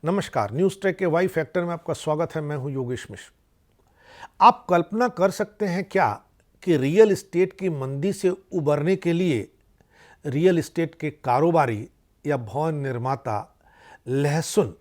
नमस्कार, news track के Y factor में आपका स्वागत है। मैं हूं योगेश मिश्र। आप कल्पना कर सकते हैं क्या कि रियल एस्टेट की मंदी से उबरने के लिए रियल एस्टेट के कारोबारी या भवन निर्माता लहसुन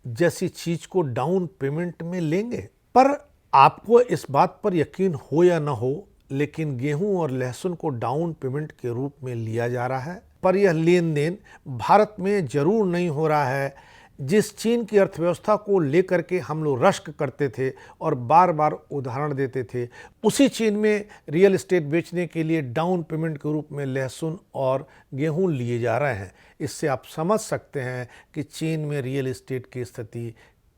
जैसी चीज को डाउन पेमेंट में लेंगे? पर आपको इस बात पर यकीन हो या ना हो, लेकिन गेहूं और लहसुन को डाउन पेमेंट के रूप में लिया जा रहा है। पर यह लेन देन भारत में जरूर नहीं हो रहा है। जिस चीन की अर्थव्यवस्था को लेकर के हम लोग रश्क करते थे और बार बार उदाहरण देते थे, उसी चीन में रियल एस्टेट बेचने के लिए डाउन पेमेंट के रूप में लहसुन और गेहूं लिए जा रहे हैं। इससे आप समझ सकते हैं कि चीन में रियल एस्टेट की स्थिति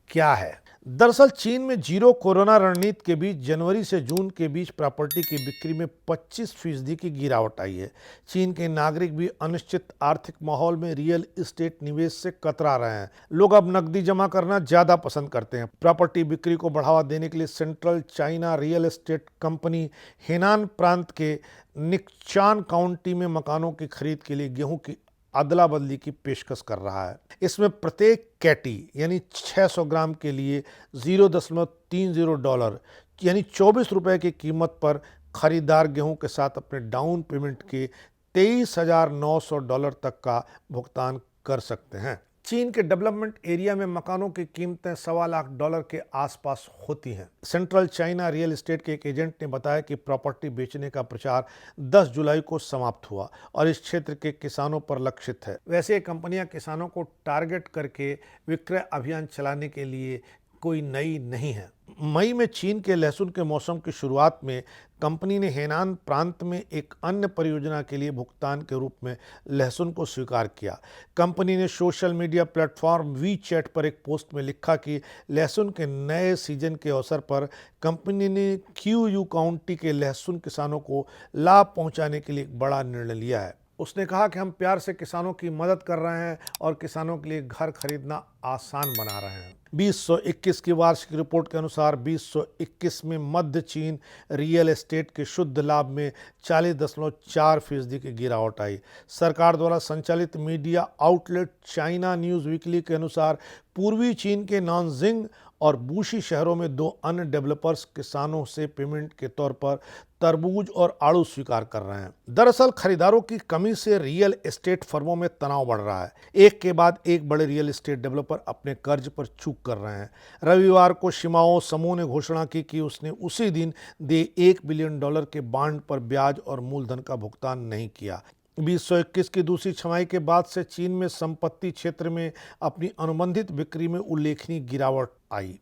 क्या है। दरअसल चीन में जीरो कोरोना रणनीति के बीच जनवरी से जून के बीच प्रॉपर्टी की बिक्री में 25% की गिरावट आई है। चीन के नागरिक भी अनिश्चित आर्थिक माहौल में रियल एस्टेट निवेश से कतरा रहे हैं। लोग अब नकदी जमा करना ज्यादा पसंद करते हैं। प्रॉपर्टी बिक्री को बढ़ावा देने के लिए central China real estate company Henan प्रांत के निकचान काउंटी में मकानों की खरीद के लिए गेहूं की अदला बदली की पेशकश कर रहा है। इसमें प्रत्येक कैटी यानी 600 ग्राम के लिए $0.30 यानी 24 रुपए की कीमत पर खरीदार गेहूं के साथ अपने डाउन पेमेंट के $23,900 तक का भुगतान कर सकते हैं। चीन के डेवलपमेंट एरिया में मकानों की कीमतें $1.25 के आसपास होती हैं। सेंट्रल चाइना रियल एस्टेट के एक एजेंट ने बताया कि प्रॉपर्टी बेचने का प्रचार 10 जुलाई को समाप्त हुआ और इस क्षेत्र के किसानों पर लक्षित है। वैसे कंपनियां किसानों को टारगेट करके विक्रय अभियान चलाने के लिए कोई नई नहीं है। मई में चीन के लहसुन के मौसम की शुरुआत में कंपनी ने हेनान प्रांत में एक अन्य परियोजना के लिए भुगतान के रूप में लहसुन को स्वीकार किया। कंपनी ने social media platform WeChat पर एक पोस्ट में लिखा कि लहसुन के नए सीजन के अवसर पर कंपनी ने क्यू काउंटी के लहसुन किसानों को लाभ पहुंचाने के लिए एक बड़ा निर्णय लिया है। उसने कहा कि हम प्यार से किसानों की मदद कर रहे हैं और किसानों के लिए घर खरीदना आसान बना रहे हैं। 2021 की वार्षिक रिपोर्ट के अनुसार 2021 में मध्य चीन रियल एस्टेट के शुद्ध लाभ में 40.4% की गिरावट आई। सरकार द्वारा संचालित media outlet China news weekly के अनुसार पूर्वी चीन के नानजिंग और बूशी शहरों में दो अन्य डेवलपर्स किसानों से पेमेंट के तौर पर तरबूज और आड़ू स्वीकार कर रहे हैं। दरअसल खरीदारों की कमी से रियल एस्टेट फर्मों में तनाव बढ़ रहा है। एक के बाद एक बड़े रियल एस्टेट डेवलपर अपने कर्ज पर चूक कर रहे हैं। रविवार को शिमाओ समूह ने घोषणा की कि उसने उसी दिन $1 बिलियन के बॉन्ड पर ब्याज और मूलधन का भुगतान नहीं किया। 2021 की दूसरी छमाही के बाद से चीन में संपत्ति क्षेत्र में अपनी अनुबंधित बिक्री में उल्लेखनीय गिरावट आई।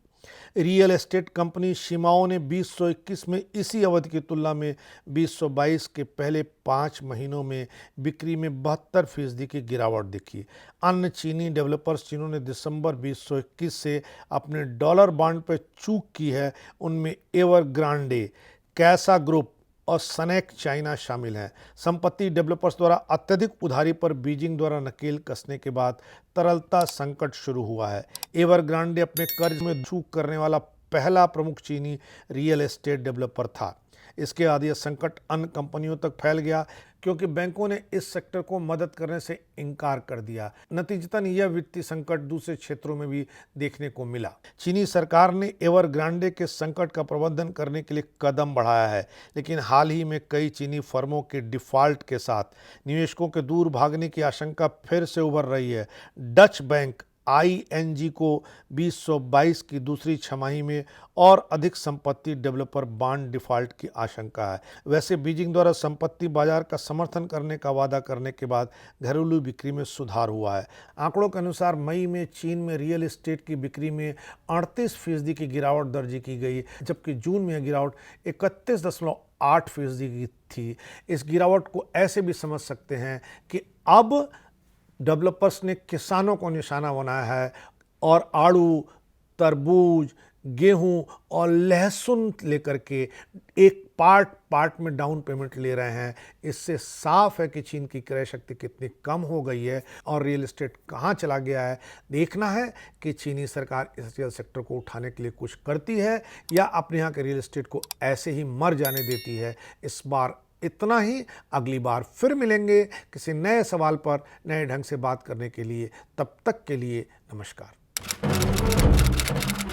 रियल एस्टेट कंपनी शिमाओ ने 2021 में इसी अवधि की तुलना में 2022 के पहले 5 महीनों में बिक्री में 72% की गिरावट दिखी। अन्य चीनी डेवलपर्स जिन्होंने दिसंबर 2021 से अपने डॉलर बॉन्ड पर चूक की है, उनमें एवरग्रांडे, कैसा ग्रुप और सनेक चाइना शामिल हैं। संपत्ति डेवलपर्स द्वारा अत्यधिक उधारी पर बीजिंग द्वारा नकेल कसने के बाद तरलता संकट शुरू हुआ है। एवरग्रांडे अपने कर्ज में चूक करने वाला पहला प्रमुख चीनी रियल एस्टेट डेवलपर था। इसके बाद यह संकट अन्य कंपनियों तक फैल गया क्योंकि बैंकों ने इस सेक्टर को मदद करने से इनकार कर दिया। नतीजतन यह वित्तीय संकट दूसरे क्षेत्रों में भी देखने को मिला। चीनी सरकार ने एवरग्रांडे के संकट का प्रबंधन करने के लिए कदम बढ़ाया है, लेकिन हाल ही में कई चीनी फर्मों के डिफॉल्ट के साथ निवेशकों के दूर भागने की आशंका फिर से उभर रही है। डच बैंक ING को 2022 की दूसरी छमाही में और अधिक संपत्ति डेवलपर बॉन्ड डिफॉल्ट की आशंका है। वैसे बीजिंग द्वारा संपत्ति बाजार का समर्थन करने का वादा करने के बाद घरेलू बिक्री में सुधार हुआ है। आंकड़ों के अनुसार मई में चीन में रियल एस्टेट की बिक्री में 38% की गिरावट दर्ज की गई, जबकि जून में यह गिरावट 31.8% की थी। इस गिरावट को ऐसे भी समझ सकते हैं कि अब डेवलपर्स ने किसानों को निशाना बनाया है और आड़ू, तरबूज, गेहूं और लहसुन लेकर के एक पार्ट में डाउन पेमेंट ले रहे हैं। इससे साफ है कि चीन की क्रय शक्ति कितनी कम हो गई है और रियल एस्टेट कहां चला गया है। देखना है कि चीनी सरकार इस रियल सेक्टर को उठाने के लिए कुछ करती है या अपने यहाँ के रियल एस्टेट को ऐसे ही मर जाने देती है। इस बार इतना ही। अगली बार फिर मिलेंगे किसी नए सवाल पर नए ढंग से बात करने के लिए। तब तक के लिए नमस्कार।